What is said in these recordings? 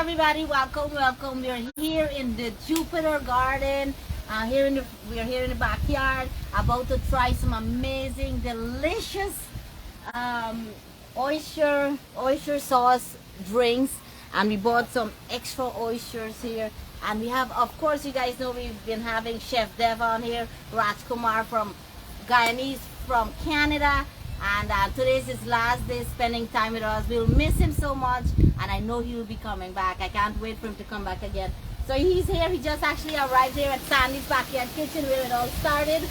everybody, welcome. We're here in the Jupiter Garden. We're here in the backyard, about to try some amazing, delicious oyster sauce drinks. And we bought some extra oysters here. And we have, of course, you guys know we've been having Chef Devon here, Rajkumar from Guyanese from Canada. And today's his last day spending time with us. We'll miss him so much, and I know he will be coming back. I can't wait for him to come back again. So he's here. He just actually arrived here at Sandy's Backyard Kitchen where it all started.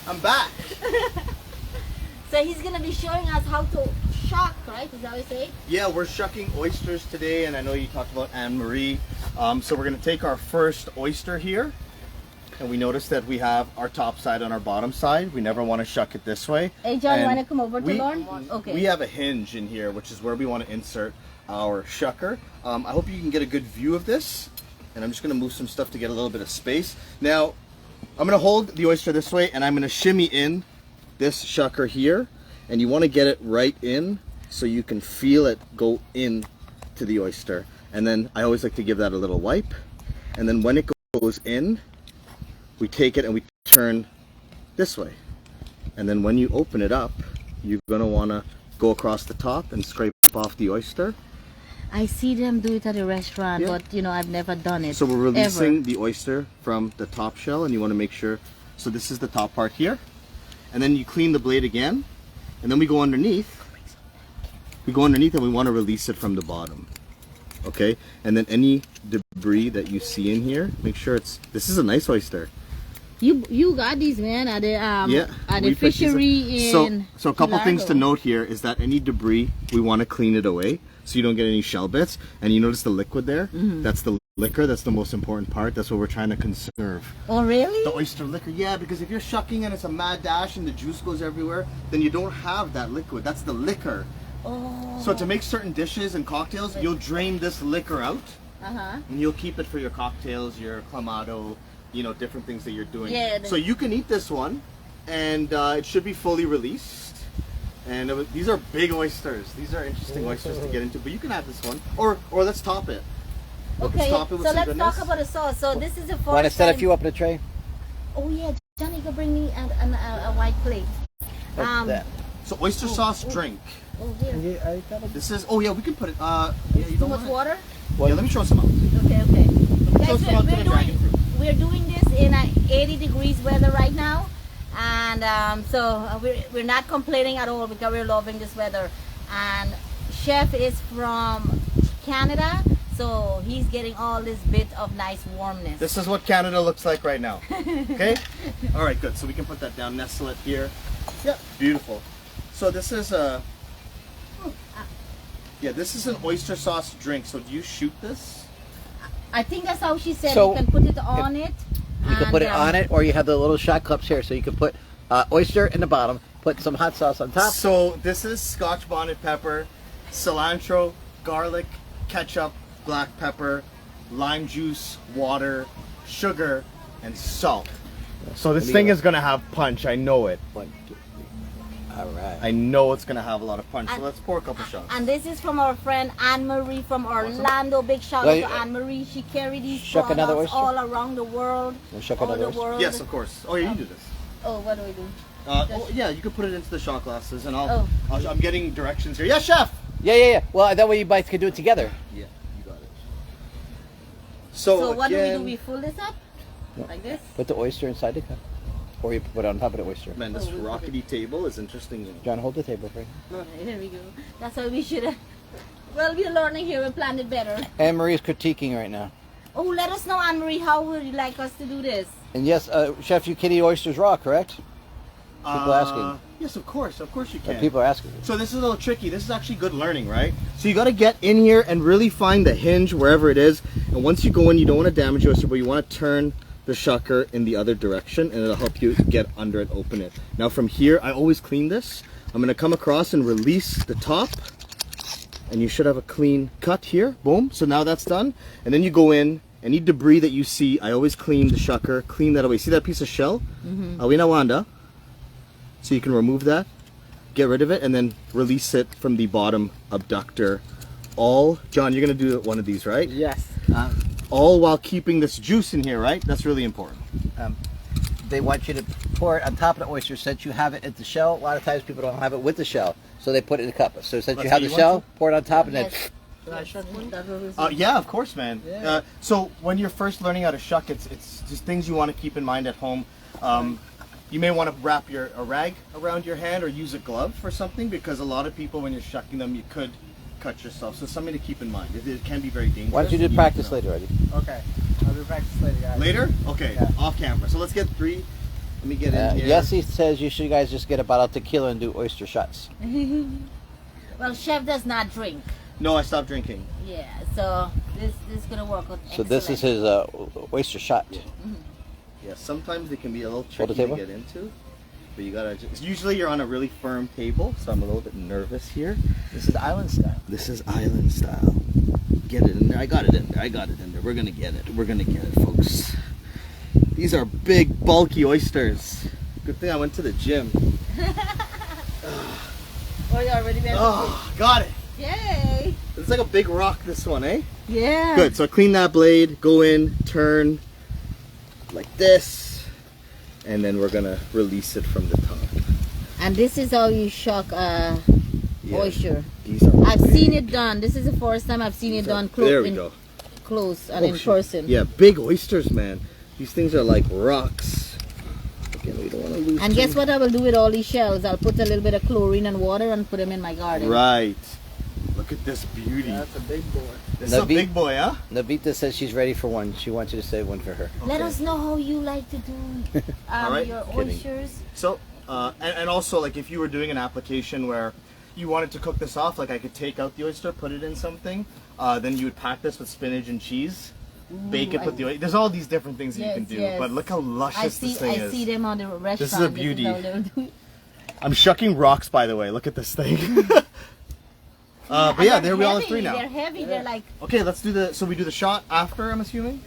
I'm back. So he's going to be showing us how to shuck, right? Is that what you say? Yeah, we're shucking oysters today, and I know you talked about Anne-Marie. So we're going to take our first oyster here. And we notice that we have our top side on our bottom side. We never want to shuck it this way. Hey John, you want to come over to Lauren? Okay. We have a hinge in here, which is where we want to insert our shucker. I hope you can get a good view of this. And I'm just going to move some stuff to get a little bit of space. Now, I'm going to hold the oyster this way, and I'm going to shimmy in this shucker here. And you want to get it right in so you can feel it go in to the oyster. And then I always like to give that a little wipe. And then when it goes in, we take it and we turn this way. And then when you open it up, you're gonna wanna go across the top and scrape off the oyster. I see them do it at a restaurant, but you know, I've never done it. So we're releasing the oyster from the top shell, and you wanna make sure, so this is the top part here. And then you clean the blade again, and then we go underneath. We go underneath and we wanna release it from the bottom. Okay, and then any debris that you see in here, make sure this is a nice oyster. You got these, man, at the fishery in So a couple things to note here is that any debris, we want to clean it away so you don't get any shell bits. And you notice the liquid there? That's the liquor. That's the most important part. That's what we're trying to conserve. Oh, really? The oyster liquor. Yeah, because if you're shucking and it's a mad dash and the juice goes everywhere, then you don't have that liquid. That's the liquor. Oh. So to make certain dishes and cocktails, you'll drain this liquor out. And you'll keep it for your cocktails, your clamato, you know, different things that you're doing. Yeah, so you can eat this one, and it should be fully released. And these are big oysters. These are interesting oysters to get into, but you can have this one. Or let's top it. Okay, so let's talk about the sauce. So this is the first Want to set a few up in a tray? Oh yeah, Johnny, go bring me a white plate. So oyster sauce drink. Oh, here. This is, oh yeah, we can put it, yeah, you Too much water? Yeah, let me show some out. Okay. Guys, we're doing this in 80 degrees weather right now, and so we're not complaining at all because we're loving this weather. And Chef is from Canada, so he's getting all this bit of nice warmness. This is what Canada looks like right now. Okay? All right, good. So we can put that down, nestle it here. Yep, beautiful. So this is this is an oyster sauce drink. So do you shoot this? I think that's how she said. So you can put it on it. You can put it on it, or you have the little shot cups here, so you can put oyster in the bottom, put some hot sauce on top. So this is Scotch bonnet pepper, cilantro, garlic, ketchup, black pepper, lime juice, water, sugar, and salt. So this thing is gonna have punch. I know it. 1, 2, 3. All right. I know it's gonna have a lot of punch. So let's pour a couple shots. And this is from our friend Anne-Marie from Orlando. Big shout out to Anne-Marie. She carried these products all around the world. Yes, of course. Oh yeah, you do this. Oh, what do we do? Oh yeah, you could put it into the shot glasses, and I'm getting directions here. Yes, chef. Yeah. Well, that way you guys can do it together. Yeah, you got it. So what do? We fill this up like this? Put the oyster inside the cup, or you put it on top of the oyster. Man, this rockety table is interesting. John, hold the table for you. Okay, there we go. That's how we should have. Well, we're learning here. We planned it better. Anne-Marie is critiquing right now. Oh, let us know, Anne-Marie, how would you like us to do this? And yes, Chef, you can eat oysters raw, correct? People asking. Yes, of course you can. People are asking. So this is a little tricky. This is actually good learning, right? So you got to get in here and really find the hinge wherever it is. And once you go in, you don't want to damage the oyster, but you want to turn the shucker in the other direction, and it'll help you get under it, open it. Now from here, I always clean this. I'm going to come across and release the top, and you should have a clean cut here. Boom. So now that's done. And then you go in. Any debris that you see, I always clean the shucker, clean that away. See that piece of shell? Awina wanda. So you can remove that, get rid of it, and then release it from the bottom abductor all, John, you're gonna do one of these, right? Yes. All while keeping this juice in here, right? That's really important. They want you to pour it on top of the oyster since you have it at the shell. A lot of times people don't have it with the shell, so they put it in a cup. So since you have the shell, pour it on top and then. Yeah, of course, man. Yeah. So when you're first learning how to shuck, it's just things you want to keep in mind at home. You may want to wrap a rag around your hand or use a glove for something, because a lot of people, when you're shucking them, you could cut yourself. So something to keep in mind. It can be very dangerous. Why don't you do practice later, Eddie? Okay. I'll do practice later, guys. Later? Okay, Yeah. off camera. So let's get 3. Let me get in here. Yessie says you should guys just get a bottle of tequila and do oyster shots. Well, chef does not drink. No, I stopped drinking. Yeah, so this is gonna work out. So this is his oyster shot. Yeah, sometimes they can be a little Hold the tricky to table. get into. But you gotta usually you're on a really firm table, so I'm a little bit nervous here. This is island style. This is island style. Get it in there. I got it in there. I got it in there. We're gonna get it. We're gonna get it, folks. These are big, bulky oysters. Good thing I went to the gym. Oh, you already been? Oh, got it. Yay! It's like a big rock, this one, eh? Yeah. Good. So clean that blade, go in, turn like this, and then we're gonna release it from the top. And this is how you shuck Yeah. oyster. These are I've big. seen it done. This is the first time I've seen it These are- done There we go. close and Oh, in shit. person. Yeah, big oysters, man. These things are like rocks. Again, we don't want to lose. And too- guess what I will do with all these shells? I'll put a little bit of chlorine and water and put them in my garden. Right. Look at this beauty. That's a big boy. This is a Navi- big boy, huh? Navita says she's ready for one. She wants you to save one for her. Let Okay. us know how you like to do Alright, your kidding. oysters. So, and also, like, if you were doing an application where you wanted to cook this off, like I could take out the oyster, put it in something, then you would pack this with spinach and cheese, bake it with the oyster. There's all these different things that you can Yes, do, yes. but look how luscious this thing I is. see them on the restaurant. This is a beauty. how they'll do it. I'm shucking rocks, by the way. Look at this thing. But yeah, And there we all have heavy. 3 now. They're heavy. They're like Okay, let's do so we do the shot after, I'm assuming?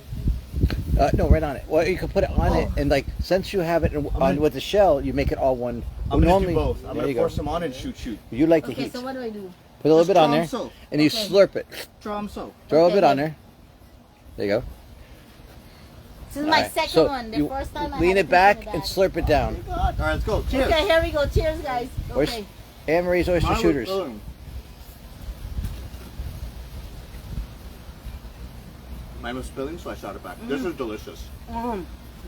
No, right on it. Well, you can put it on it, and like since you have it on with the shell, you make it all one. I'm gonna Normally, do both. I'm there gonna you go. force them on and shoot. You like the okay. heat. So what do I do? Put a little Just bit on draw 'em there, so. and you Okay. slurp it. Draw them so. Throw a Okay, bit on good. there. There you go. This is my Alright, second so one. The you first time I lean had it back Trinidad. and slurp it down. All right, let's go. Cheers. Okay, here we go. Cheers, guys. Oyster- Okay. Anne Marie's oyster Mine was shooters. filling. Mine was spilling, so I shot it back. This is delicious.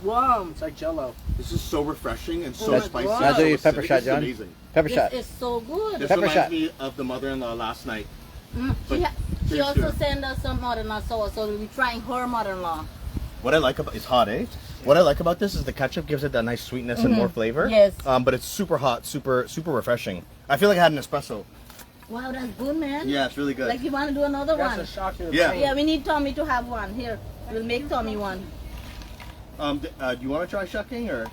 Wow, it's like Jello. This is so refreshing and so That's spicy. wow. Now do so your pepper acidic. shot, This is John. amazing. Pepper This shot. is so good. This Pepper reminds shot. me of the mother-in-law last night. She, she cheers also to her. sent us some mother-in-law sauce, so we'll be trying her mother-in-law. What I like about it's hot, eh? What I like about this is the ketchup gives it that nice sweetness and more flavor. Yes. But it's super hot, super refreshing. I feel like I had an espresso. Wow, that's good, man. Yeah, it's really good. Like you want to do another That's one? a shock to the Yeah. brain. Yeah, we need Tommy to have one. Here, we'll make Tommy one. Do you want to try shucking or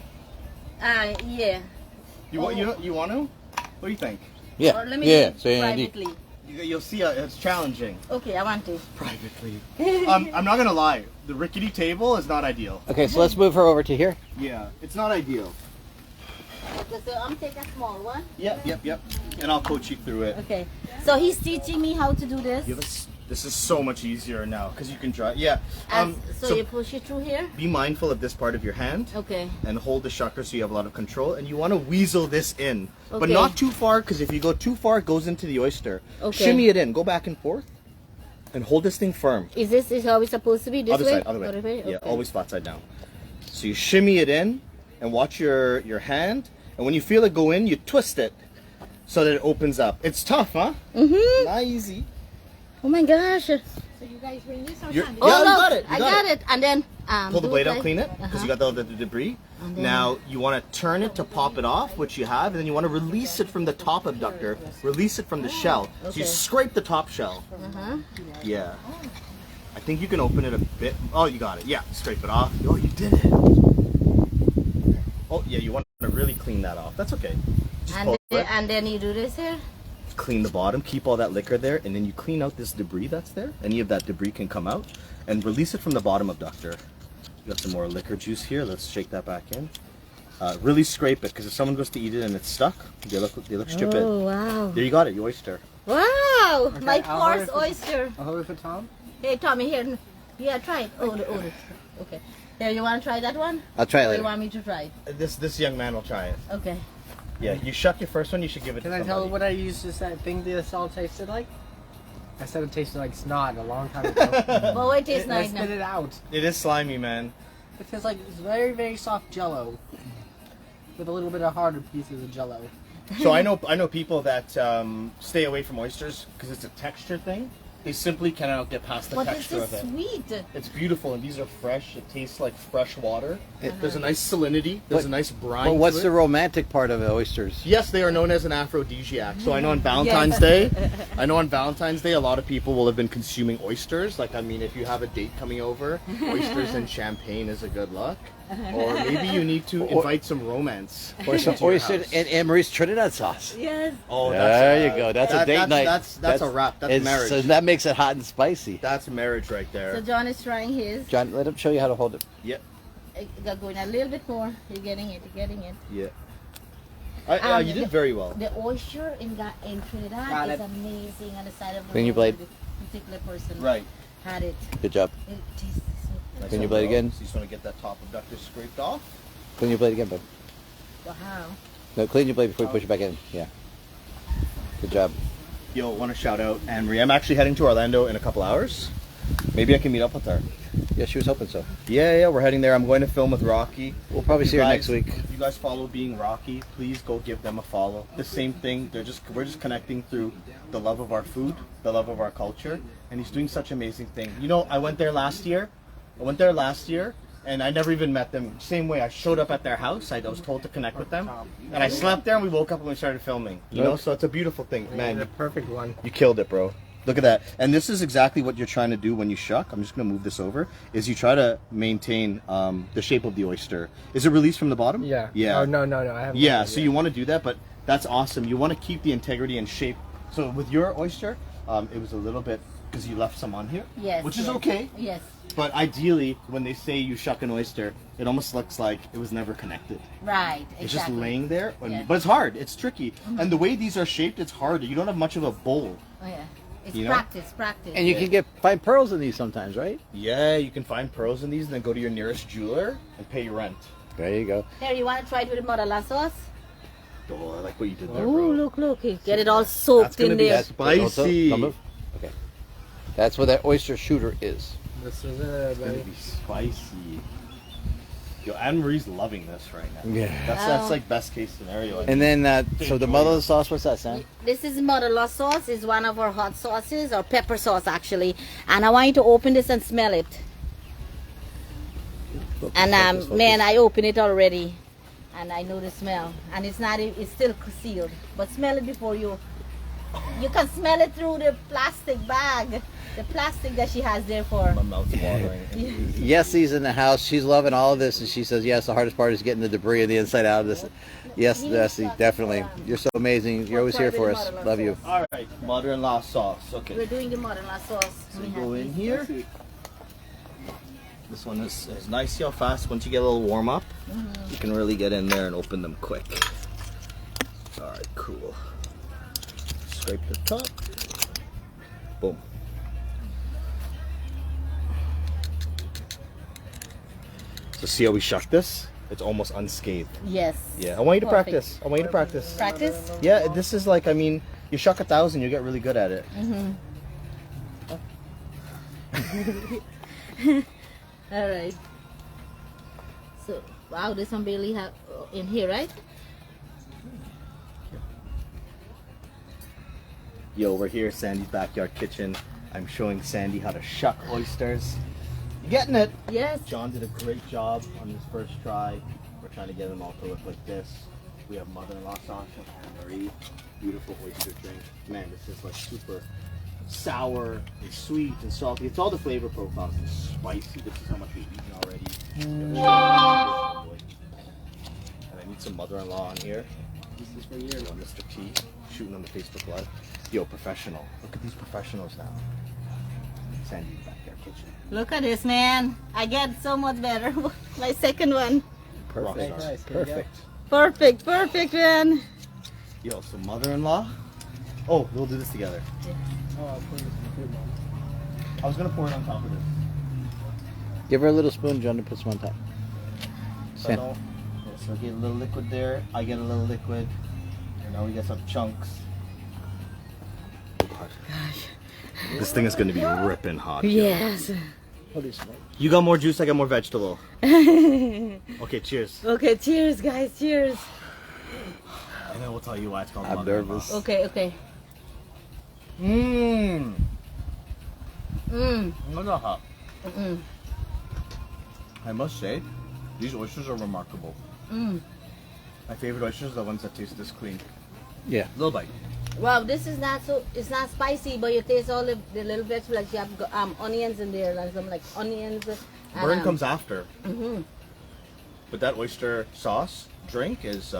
Yeah. you want you want to? What do you think? Yeah. Or let me Yeah. do it So Andy. privately. You'll see it's challenging. Okay, I want to. Privately. I'm not gonna lie. The rickety table is not ideal. Okay, so let's move her over to here. Yeah, it's not ideal. Okay, so I'm taking a small one. Yep. And I'll coach you through it. Okay. So he's teaching me how to do this. This is so much easier now because you can try. Yeah. And so you push it through here. Be mindful of this part of your hand. Okay. And hold the shucker so you have a lot of control. And you want to weasel this in, but Okay. not too far because if you go too far, it goes into the oyster. Okay. Shimmy it in. Go back and forth, and hold this thing firm. Is this how it's supposed to be? This Other way? side, other way. Yeah, Okay. always flat side down. So you shimmy it in, and watch your hand. And when you feel it go in, you twist it so that it opens up. It's tough, huh? Mhm. Not easy. Oh my gosh. So you guys bring this or You're- Sandy? Oh, Yeah, you look, got it, you I got got it. it. And then Pull the do blade out, like- clean it, because you got the debris. And then- Now you want to turn it to pop it off, which you have, and then you want to release it from the top abductor, release it from the shell. So you Okay. scrape the top shell. Uh-huh. Yeah. I think you can open it a bit. Oh, you got it. Yeah, scrape it off. Oh, you did it. Oh, yeah, you want to really clean that off. That's okay. Just pull it. And then you do this here. Clean the bottom, keep all that liquor there, and then you clean out this debris that's there. Any of that debris can come out, and release it from the bottom abductor. You got some more liquor juice here. Let's shake that back in. Really scrape it, because if someone goes to eat it and it's stuck, they look stupid. Oh, wow. There you got it, your oyster. Wow, Okay, my I'll order course for- oyster. I'll hold it for Tom. Hey, Tommy, here. Yeah, try it. Oh, okay. Here, you want to try that one? I'll try it Or later. you want me to try it? This young man will try it. Okay. Yeah, you shuck your first one. You should give it Can to I somebody. tell what I used to say? Think the salt tasted like? I said it tasted like snot a long time ago. Well, it tastes I nice spit now. it out. It is slimy, man. It tastes like it's very, very soft Jello with a little bit of harder pieces of Jello. So I know people that stay away from oysters because it's a texture thing. They simply cannot get past the But this texture is of it. sweet. It's beautiful, and these are fresh. It tastes like fresh water. There's a nice salinity. There's a nice brine. Well, what's to the it. romantic part of oysters? Yes, they are known as an aphrodisiac. So I know on Valentine's Day, a lot of people will have been consuming oysters. Like, I mean, if you have a date coming over, oysters and champagne is a good luck. Or maybe you need to invite some romance. Or some into your oyster house. and Anne-Marie's Trinidad sauce. Yes. Oh, There you go. That's a date night. That's a wrap. That's marriage. So that makes it hot and spicy. That's marriage right So there. John is trying his. John, let him show you how to hold it. Yep. You're going a little bit more. You're getting it. You're getting it. Yeah. You did very well. The oyster in Trinidad Got is it. amazing on the side of the Clean your road. blade. This particular person Right. had it. Good job. It tastes so Clean your blade again. So you just want to get that top abductor scraped off. Clean your blade again, bud. wow. No, clean your blade before you push it back in. Yeah. Good job. Yo, want to shout out Anne-Marie. I'm actually heading to Orlando in a couple hours. Maybe I can meet up with her. Yeah, she was hoping so. Yeah, we're heading there. I'm going to film with Rocky. We'll probably You see her guys- next week. If you guys follow Being Rocky, please go give them a follow. The same thing. We're just connecting through the love of our food, the love of our culture, and he's doing such amazing thing. You know, I went there last year, and I never even met them. Same way, I showed up at their house. I was told to connect with them, and I slept there, and we woke up and we started filming. You know, so it's a beautiful thing, man. The perfect one. You killed it, bro. Look at that. And this is exactly what you're trying to do when you shuck. I'm just going to move this over. Is you try to maintain the shape of the oyster. Is it released from the bottom? Yeah. Yeah. Oh, no. I haven't. Yeah, done it so yet. you want to do that, but that's awesome. You want to keep the integrity and shape. So with your oyster, it was a little bit, because you left some on here. Yes. Which is yes. okay. Yes. But ideally, when they say you shuck an oyster, it almost looks like it was never connected. Right. Exactly. It's just laying there. Yeah. But it's hard. It's tricky. And the way these are shaped, it's hard. You don't have much of a bowl. Oh yeah. It's You know? practice. And you can find pearls in these sometimes, right? Yeah, you can find pearls in these and then go to your nearest jeweler and pay your rent. There you go. Here, you want to try it with the mozzarella sauce? Oh, I like what you did there, Oh, bro. look. Get it all soaked gonna in be there. spicy. Don't move. Okay. That's what that oyster shooter is. This is it, It's gonna baby. be spicy. Yo, Anne-Marie's loving this right now. Yeah. That's like best case scenario. And then, so the mother sauce, what's that, Sam? This is mozzarella sauce. It's one of our hot sauces, or pepper sauce actually. And I want you to open this and smell it. And man, I opened it already, and I know the smell. And it's not. It's still sealed. But smell it before you. You can smell it through the plastic bag, the plastic that she has there for. My mouth's watering. Yessie's in the house. She's loving all of this, and she says, yes, the hardest part is getting the debris and the inside out of this. Yes, Jessie, definitely. You're so amazing. You're always here for us. Love you. All right, mother-in-law sauce. We're Okay. doing the mozzarella sauce. So We we have go in these. here. This one is nice. See how fast once you get a little warm up, you can really get in there and open them quick. All right, cool. Scrape the top. Boom. So see how we shuck this? It's almost unscathed. Yes. Yeah, I want you to Perfect. practice. I want you to practice. Practice. Yeah, this is like, I mean, you shuck 1,000, you get really good at it. All right. So, wow, this one barely have in here, right? Yo, we're here, Sandy's backyard kitchen. I'm showing Sandy how to shuck oysters. You getting it? Yes. John did a great job on his first try. We're trying to get them all to look like this. We have mother-in-law sauce from Anne-Marie. Beautiful oyster drink. Man, this is like super sour and sweet and salty. It's all the flavor profiles. It's spicy. This is how much we've eaten already. And I need some mother-in-law on here. This is for you. Yo, Mr. T shooting on the Facebook Live. Yo, professional. Look at these professionals now. Sandy's backyard kitchen. Look at this, man. I get so much better. My second one. Perfect. Nice. Perfect. Perfect, man. Yo, so mother-in-law, Oh, we'll do this together. Oh, I'll put this in the food, Mom. I was gonna pour it on top of this. Give her a little spoon, John, to put some on top. So I don't. Yeah, so I get a little liquid there. I get a little liquid. And now we get some chunks. Gosh. This thing is gonna be ripping hot. Yes. You got more juice, I got more vegetable. Okay, cheers. Okay, cheers, guys. Cheers. And then we'll tell you why it's called I'm mother-in-law. nervous. Okay, okay. Mmm. Mmm. Not hot. Mm. I must say, these oysters are remarkable. Mm. My favorite oysters are the ones that taste this clean. Yeah. Little bite. Well, this is not so. It's not spicy, but you taste all the little vegetables. Like you have onions in there, like some like onions. And, Burn comes after. Mm-hmm. But that oyster sauce drink is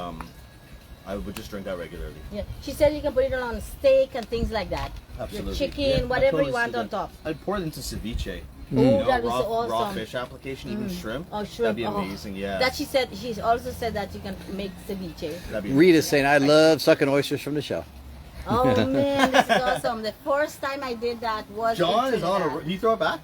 I would just drink that regularly. Yeah. She said you can put it on steak and things like that. Absolutely. Your chicken, Yeah, whatever I'd you pour want this on top. I'd pour it into ceviche. Oh, You know, that was raw awesome. fish application, even shrimp. Oh, shrimp. That'd be Oh. amazing, yeah. That she said. She also said that you can make ceviche. That'd be Rita's saying, I love sucking oysters from the shell. Oh man, this is awesome. The first time I did that was. John in is on a. Trinidad. Do you throw it back?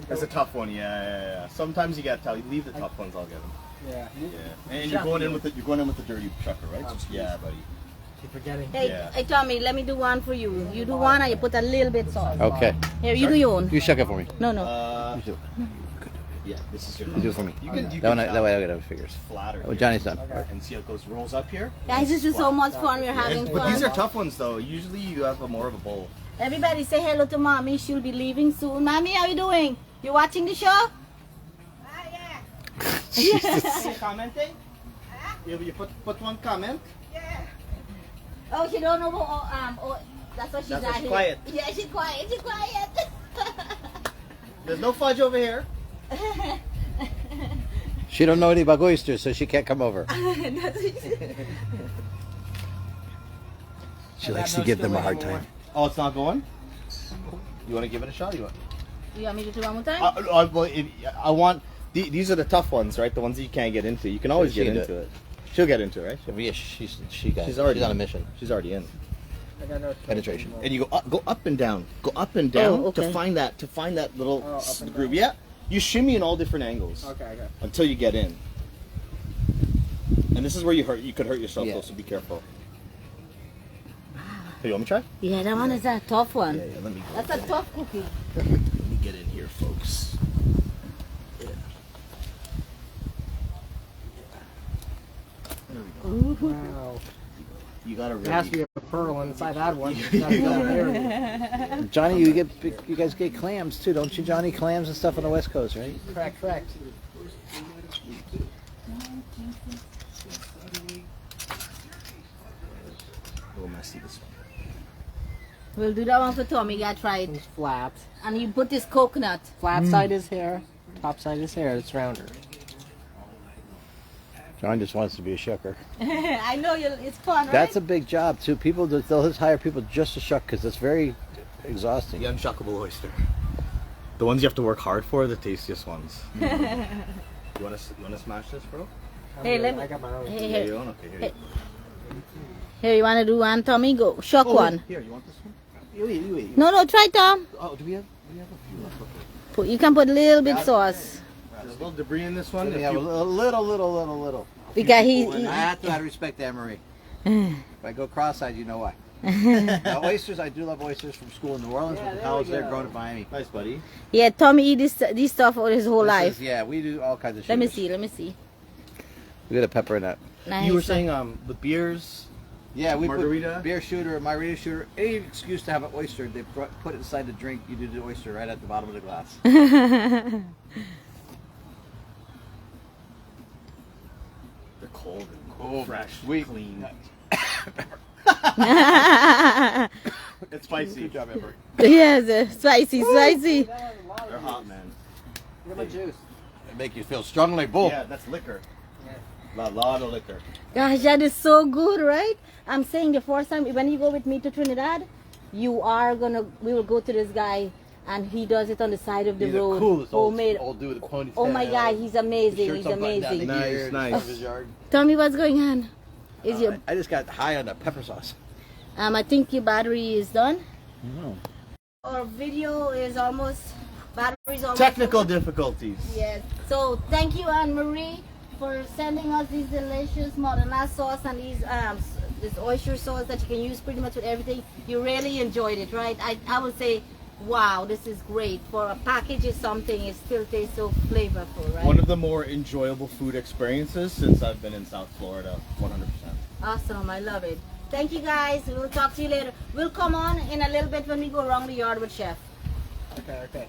That's a tough one, yeah. Sometimes you gotta tell. You leave the tough ones, I'll get them. Yeah. Yeah. And you're going in with the dirty shucker, right? Yeah, buddy. Keep forgetting. Hey, Yeah. hey, Tommy, let me do one for you. You do one, and you put a little bit sauce. Okay. Here, you do your own. You shuck it for me. No, no. You do Yeah, this is your. You do it for me. You can. That way I get the figures. Flatter. Oh, Johnny's done. And see how it goes. Rolls up here. Guys, this is so much fun. We're having But these are fun. tough ones though. Usually you have more of a bowl. Everybody say hello to Mommy. She'll be leaving soon. Mommy, how you doing? You watching the show? You commenting? You put one comment. Oh, she don't know what, that's what she's That's why at she's here. quiet. Yeah, she's quiet. She's quiet. There's no fudge over here. She don't know any about oysters, so she can't come over. She likes to give them a hard time. Oh, it's not going. You want to give it a shot? You want? You want me to do one more time? I want. These are the tough ones, right? The ones that you can't get into. You can always She get can do into it. She'll get into it, right? Yeah, she's already on a mission. She's already in. I got no Penetration. And you go up and down, Oh, okay. to find that little Oh, up and groove. down. Yeah, you shimmy in all different angles Okay. until you get in. And this is where you could hurt yourself, Yeah. though, so be careful. Hey, you want me to try? Yeah, that one is a tough one. Yeah, let me. That's a tough cookie. Let me get in here, folks. Yeah. Wow. You gotta There has to really. be a pearl inside that one. Correct. Johnny, you guys get clams too, don't you, Johnny? Clams and stuff on the West Coast, right? Correct. A little messy this one. We'll do that one for Tommy. You gotta try it. It's flat. And you put this coconut. Flat side is here. Top side is here. It's rounder. John just wants to be a shucker. I know it's fun, right? That's a big job too. They'll just hire people just to shuck because it's very exhausting. The unshuckable oyster. The ones you have to work hard for, the tastiest ones. You wanna smash this, bro? Hey, let me. I got my own. Hey, Yeah, here. you own? Okay, here you go. Here, you wanna do one, Tommy? Go. Shock one. Here, you want this one? You eat. No, try Tom. Oh, do we have a few left? Okay. You can put a little bit sauce. There's a little debris in this one. We If have a you- little. Because I have to respect Anne Marie. If I go cross-eyed, you know why. Now, oysters, I do love oysters from school in New Orleans, Yeah, from there college we there, go. growing up in Miami. Nice, buddy. yeah, Tommy eat this stuff all his whole This life. is- yeah, we do all kinds of shit. Let me see. We got a pepper in that. Nice. You were saying with beers. Yeah, we Margarita? put beer shooter, margarita shooter, any excuse to have an oyster. They put it inside the drink. You do the oyster right at the bottom of the glass. They're cold and Oh, fresh, sweet. clean. It's spicy. Good job, Amber. Yes, spicy. They're hot, man. Look at my juice. They make you feel strongly bull. Yeah, that's liquor. A lot of liquor. Gosh, that is so good, right? I'm saying the first time when you go with me to Trinidad, we will go to this guy and he does it on the side of the He's the road. coolest Homemade. old dude with a ponytail. Oh my God, he's amazing. Shirts He's all buttoned down, amazing. the gear, Nice. stuff in his yard. Tell me what's going on. Is your I just got high on the pepper sauce. I think your battery is done. No. Our video is almost, battery's almost. Technical difficulties. Yes. So thank you, Anne Marie, for sending us these delicious mozzarella sauce and these this oyster sauce that you can use pretty much with everything. You really enjoyed it, right? I would say, wow, this is great. For a package is something, it still tastes so flavorful, right? One of the more enjoyable food experiences since I've been in South Florida, 100%. Awesome, I love it. Thank you guys. We'll talk to you later. We'll come on in a little bit when we go around the yard with Chef. Okay.